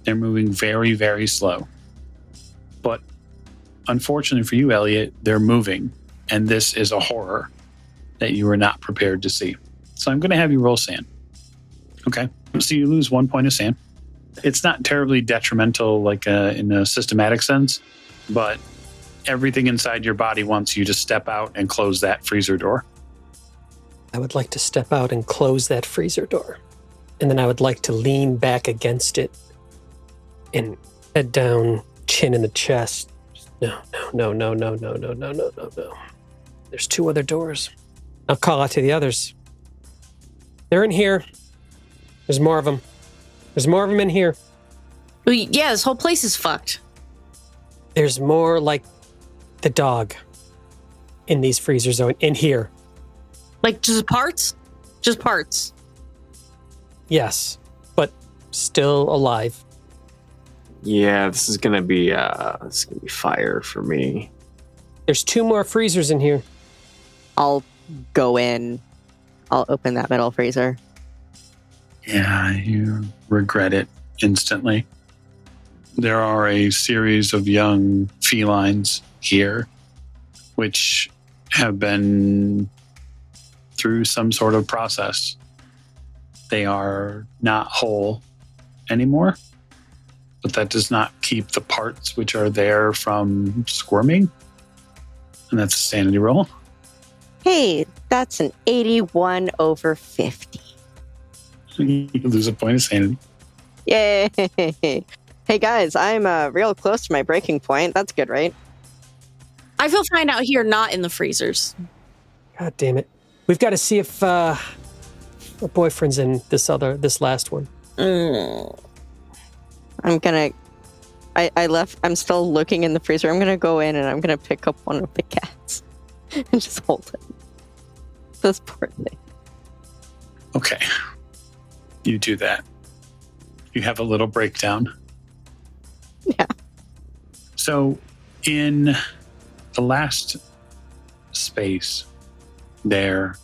They're moving very, very slow. But unfortunately for you, Elliot, they're moving. And this is a horror that you were not prepared to see. So I'm going to have you roll sand. Okay. So you lose 1 point of sand. It's not terribly detrimental, like in a systematic sense, but everything inside your body wants you to step out and close that freezer door. I would like to step out and close that freezer door. And then I would like to lean back against it and head down, chin in the chest. No. There's 2 other doors. I'll call out to the others. They're in here. There's more of them. There's more of them in here. Well, yeah, this whole place is fucked. There's more like the dog in these freezers in here. Like just parts? Just parts. Yes, but still alive. Yeah, this is gonna be fire for me. There's 2 more freezers in here. I'll go in. I'll open that middle freezer. Yeah, you regret it instantly. There are a series of young felines here, which have been through some sort of process. They are not whole anymore, but that does not keep the parts which are there from squirming. And that's a sanity roll. Hey, that's an 81 over 50. You lose a point of sanity. Yay! Hey guys, I'm real close to my breaking point. That's good, right? I feel fine out here, not in the freezers. God damn it. We've got to see if our boyfriend's in this last one. I'm still looking in the freezer. I'm gonna go in and I'm gonna pick up one of the cats and just hold it. This poor thing. Okay. You do that. You have a little breakdown. Yeah. So, in the last space there,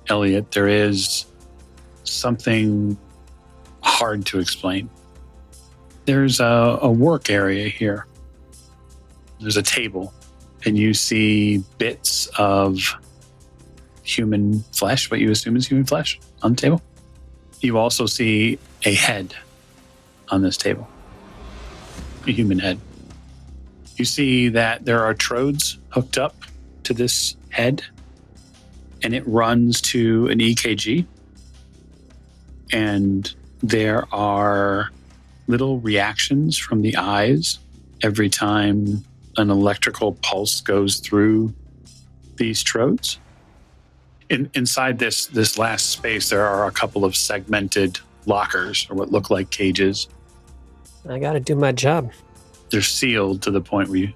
Elliot, there is something hard to explain. There's a work area here. There's a table, and you see bits of human flesh, what you assume is human flesh, on the table. You also see a head on this table, a human head. You see that there are trodes hooked up to this head, and it runs to an EKG. And there are little reactions from the eyes every time an electrical pulse goes through these trodes. Inside this last space, there are a couple of segmented lockers, or what look like cages. I got to do my job. They're sealed to the point where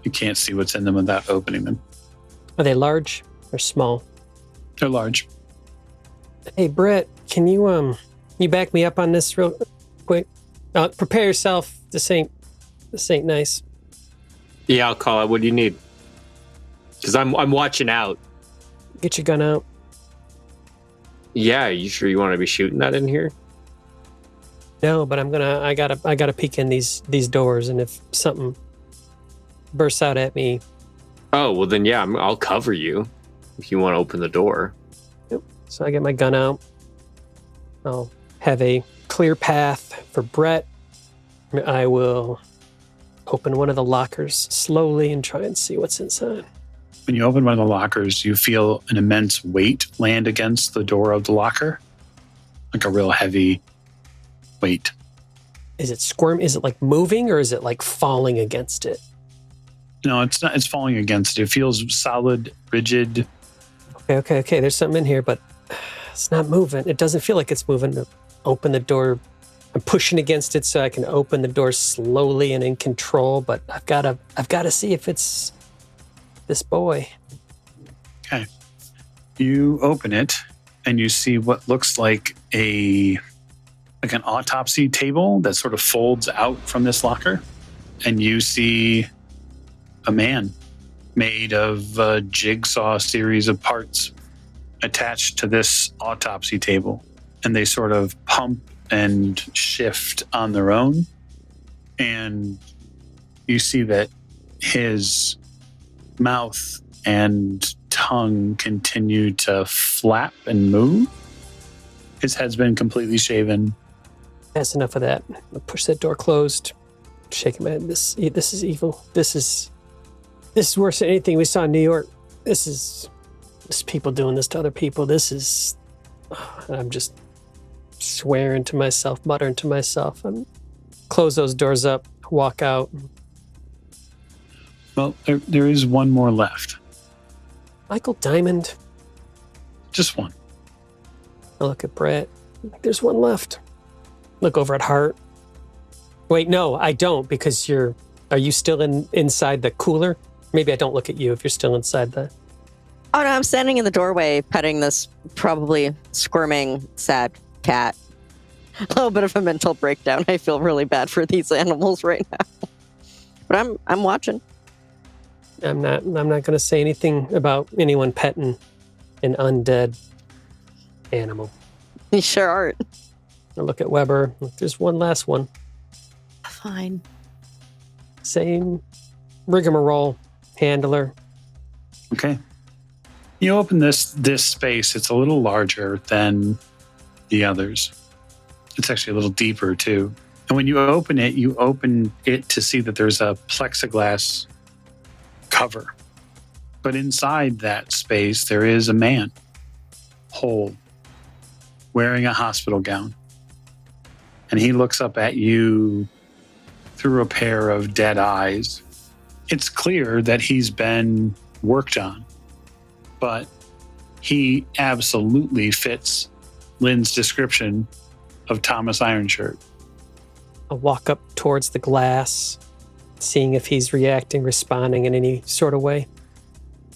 you can't see what's in them without opening them. Are they large or small? They're large. Hey, Brett, can you back me up on this real quick? Prepare yourself. This ain't nice. Yeah, I'll call it. What do you need? Because I'm watching out. Get your gun out. Yeah, you sure you want to be shooting that in here? No, but I gotta peek in these doors, and if something bursts out at me. Oh, well then, yeah, I'll cover you if you want to open the door. Yep. So I get my gun out. I'll have a clear path for Brett. I will open one of the lockers slowly and try and see what's inside. When you open one of the lockers, you feel an immense weight land against the door of the locker, like a real heavy weight. Is it squirm? Is it like moving, or is it like falling against it? No, it's not. It's falling against it. It feels solid, rigid. Okay. There's something in here, but it's not moving. It doesn't feel like it's moving. Open the door. I'm pushing against it so I can open the door slowly and in control. But I've got to see if it's this boy. Okay. You open it, and you see what looks like an autopsy table that sort of folds out from this locker, and you see a man made of a jigsaw series of parts attached to this autopsy table, and they sort of pump and shift on their own, and you see that his mouth and tongue continue to flap and move. His head's been completely shaven. That's enough of that. I'll push that door closed. Shaking my head. This is evil. This is worse than anything we saw in New York. This is people doing this to other people. I'm just swearing to myself, muttering to myself. Close those doors up, walk out. Well, there is one more left. Michael Diamond. Just one. I look at Brett. There's one left. Look over at Hart. Wait, no, I don't, because are you still inside the cooler? Maybe I don't look at you if you're still inside the... Oh, no, I'm standing in the doorway petting this probably squirming, sad cat. A little bit of a mental breakdown. I feel really bad for these animals right now. But I'm watching. I'm not going to say anything about anyone petting an undead animal. You sure aren't. I look at Weber. Look, there's one last one. Fine. Same rigmarole. Handler. Okay. You open this space. It's a little larger than the others. It's actually a little deeper too. And when you open it to see that there's a plexiglass cover. But inside that space, there is a man, whole, wearing a hospital gown. And he looks up at you through a pair of dead eyes. It's clear that he's been worked on, but he absolutely fits Lynn's description of Thomas Ironshirt. I'll walk up towards the glass, seeing if he's responding in any sort of way.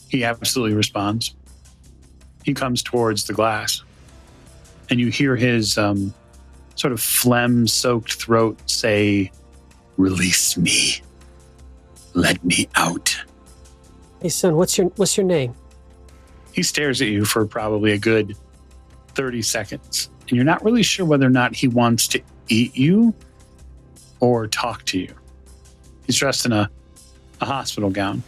He absolutely responds. He comes towards the glass, and you hear his sort of phlegm-soaked throat say, "Release me. Let me out." Hey, son, what's your name? He stares at you for probably a good 30 seconds, and you're not really sure whether or not he wants to eat you or talk to you. He's dressed in a hospital gown.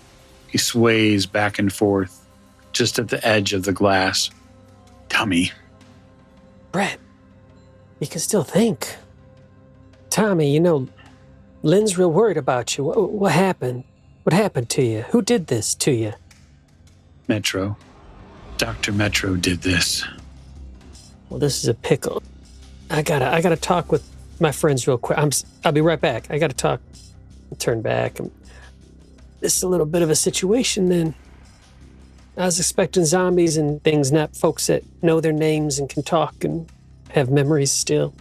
He sways back and forth just at the edge of the glass. Tommy. Brett, you can still think. Tommy, you know, Lynn's real worried about you. What happened? What happened to you? Who did this to you? Metro. Dr. Metro did this. Well, this is a pickle. I gotta talk with my friends real quick. I'll be right back. I gotta talk. I'll turn back. This is a little bit of a situation then. I was expecting zombies and things, not folks that know their names and can talk and have memories still.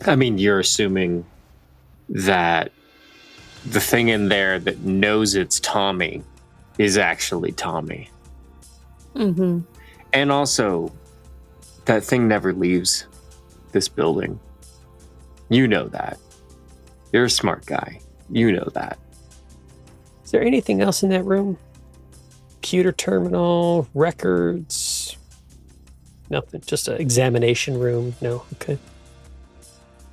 I mean, you're assuming that the thing in there that knows it's Tommy is actually Tommy. Mm-hmm. And also, that thing never leaves this building. You know that. You're a smart guy. You know that. Is there anything else in that room? Computer terminal, records? Nothing. Just an examination room. No. Okay.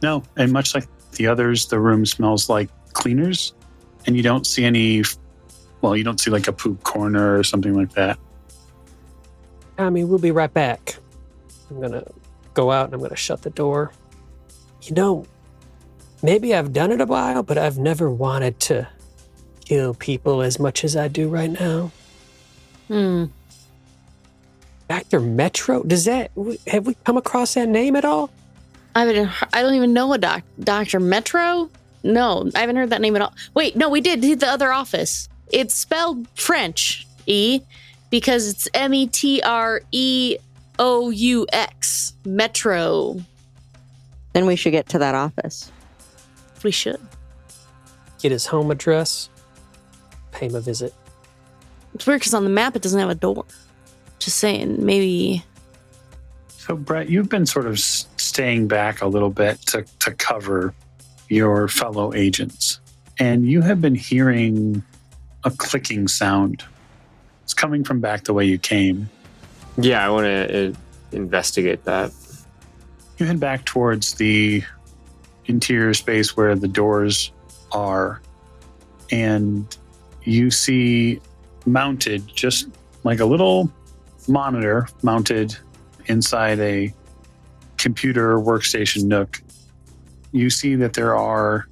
No, and much like the others, the room smells like cleaners, and you don't see any, well, you don't see like a poop corner or something like that. Tommy, we'll be right back. I'm going to go out and I'm going to shut the door. You know, maybe I've done it a while, but I've never wanted to kill people as much as I do right now. Dr. Metro? Have we come across that name at all? I don't even know a Dr. Metro. No, I haven't heard that name at all. Wait, no, we did the other office. It's spelled French, because it's METREOUX, Metro. Then we should get to that office. We should. Get his home address, pay him a visit. It's weird because on the map it doesn't have a door. Just saying, maybe. So, Brett, you've been sort of staying back a little bit to cover your fellow agents, and you have been hearing a clicking sound. It's coming from back the way you came. Yeah, I want to investigate that. You head back towards the interior space where the doors are, and you see mounted, just like a little monitor mounted inside a computer workstation nook. You see that there are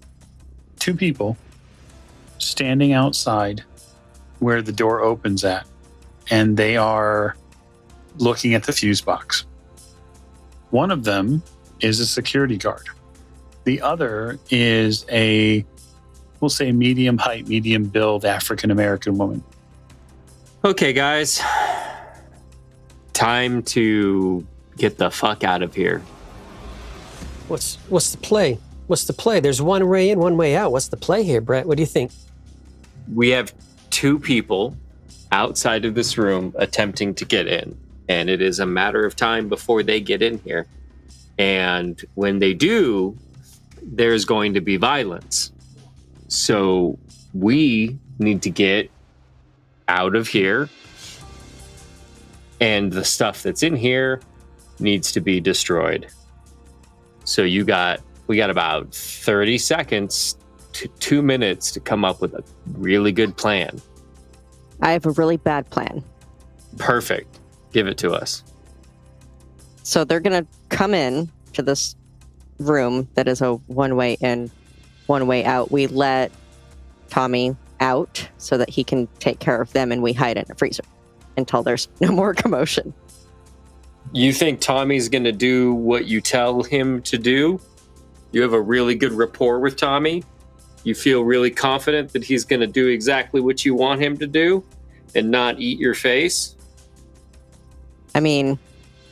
two people standing outside where the door opens at, and they are looking at the fuse box. One of them is a security guard. The other is we'll say medium height, medium build African-American woman. Okay, guys. Time to get the fuck out of here. What's the play? What's the play? There's one way in, one way out. What's the play here, Brett? What do you think? We have two people outside of this room attempting to get in, and it is a matter of time before they get in here. And when they do, there's going to be violence. So we need to get out of here, and the stuff that's in here needs to be destroyed. So we got about 30 seconds to 2 minutes to come up with a really good plan. I have a really bad plan. Perfect. Give it to us. So they're going to come in to this room that is a one-way in, one-way out. We let Tommy out so that he can take care of them, and we hide in a freezer until there's no more commotion. You think Tommy's going to do what you tell him to do? You have a really good rapport with Tommy? You feel really confident that he's going to do exactly what you want him to do and not eat your face? I mean,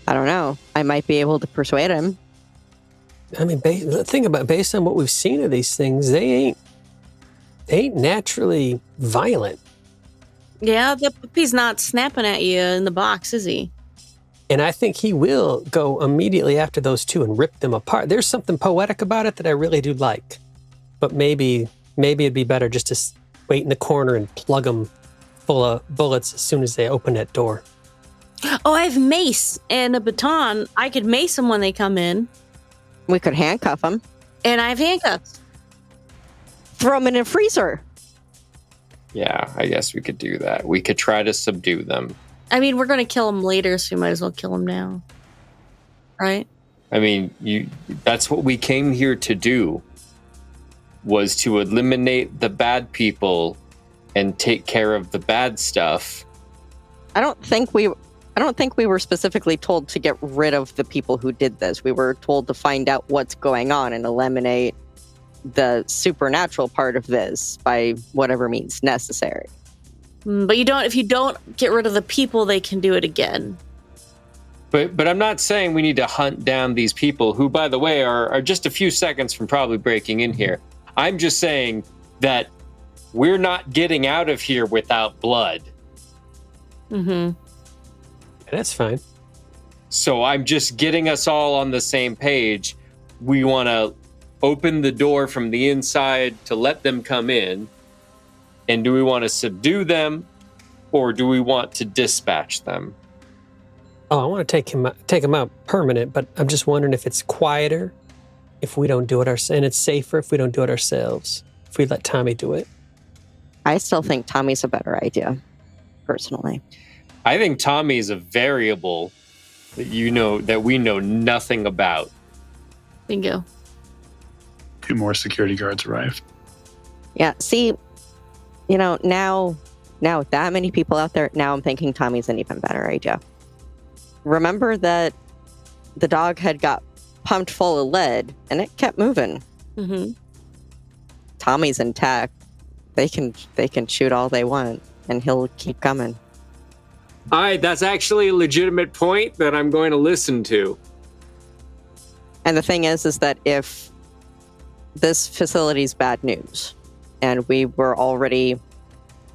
I don't know. I might be able to persuade him. I mean, think about it, based on what we've seen of these things, they ain't naturally violent. Yeah, the puppy's not snapping at you in the box, is he? And I think he will go immediately after those two and rip them apart. There's something poetic about it that I really do like. But maybe it'd be better just to wait in the corner and plug them full of bullets as soon as they open that door. Oh, I have mace and a baton. I could mace them when they come in. We could handcuff them. And I have handcuffs. Throw them in a freezer. Yeah, I guess we could do that. We could try to subdue them. I mean, we're going to kill them later, so we might as well kill them now. Right? I mean, that's what we came here to do, was to eliminate the bad people and take care of the bad stuff. I don't think we were specifically told to get rid of the people who did this. We were told to find out what's going on and eliminate the supernatural part of this by whatever means necessary. But if you don't get rid of the people, they can do it again. But I'm not saying we need to hunt down these people who, by the way, are just a few seconds from probably breaking in here. I'm just saying that we're not getting out of here without blood. Mm-hmm. That's fine. So I'm just getting us all on the same page. We want to open the door from the inside to let them come in. And do we want to subdue them, or do we want to dispatch them? Oh, I want to take him out permanent, but I'm just wondering if it's quieter if we don't do it ourselves, and it's safer if we don't do it ourselves, if we let Tommy do it. I still think Tommy's a better idea, personally. I think Tommy's a variable that we know nothing about. Bingo. 2 more security guards arrive. Yeah, see, now with that many people out there, now I'm thinking Tommy's an even better idea. Remember that the dog had got pumped full of lead and it kept moving. Mm-hmm. Tommy's intact. They can shoot all they want and he'll keep coming. All right, that's actually a legitimate point that I'm going to listen to. And the thing is that if this facility's bad news, and we were already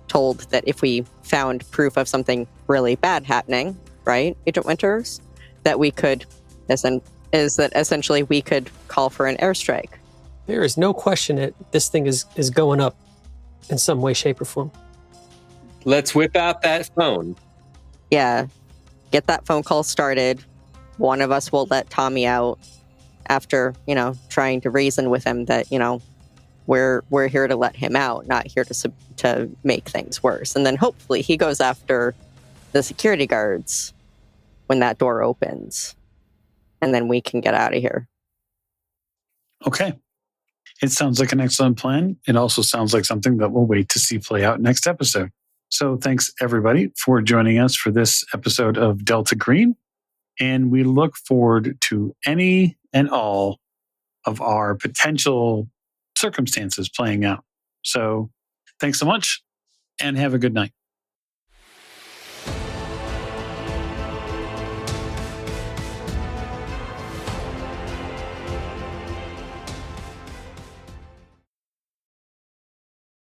told that if we found proof of something really bad happening, right, Agent Winters, that we could, essentially we could call for an airstrike. There is no question that this thing is going up in some way, shape, or form. Let's whip out that phone. Yeah, get that phone call started. One of us will let Tommy out after, trying to reason with him that, we're here to let him out, not here to make things worse. And then hopefully he goes after the security guards when that door opens. And then we can get out of here. Okay. It sounds like an excellent plan. It also sounds like something that we'll wait to see play out next episode. So thanks everybody for joining us for this episode of Delta Green. And we look forward to any and all of our potential circumstances playing out. So thanks so much and have a good night.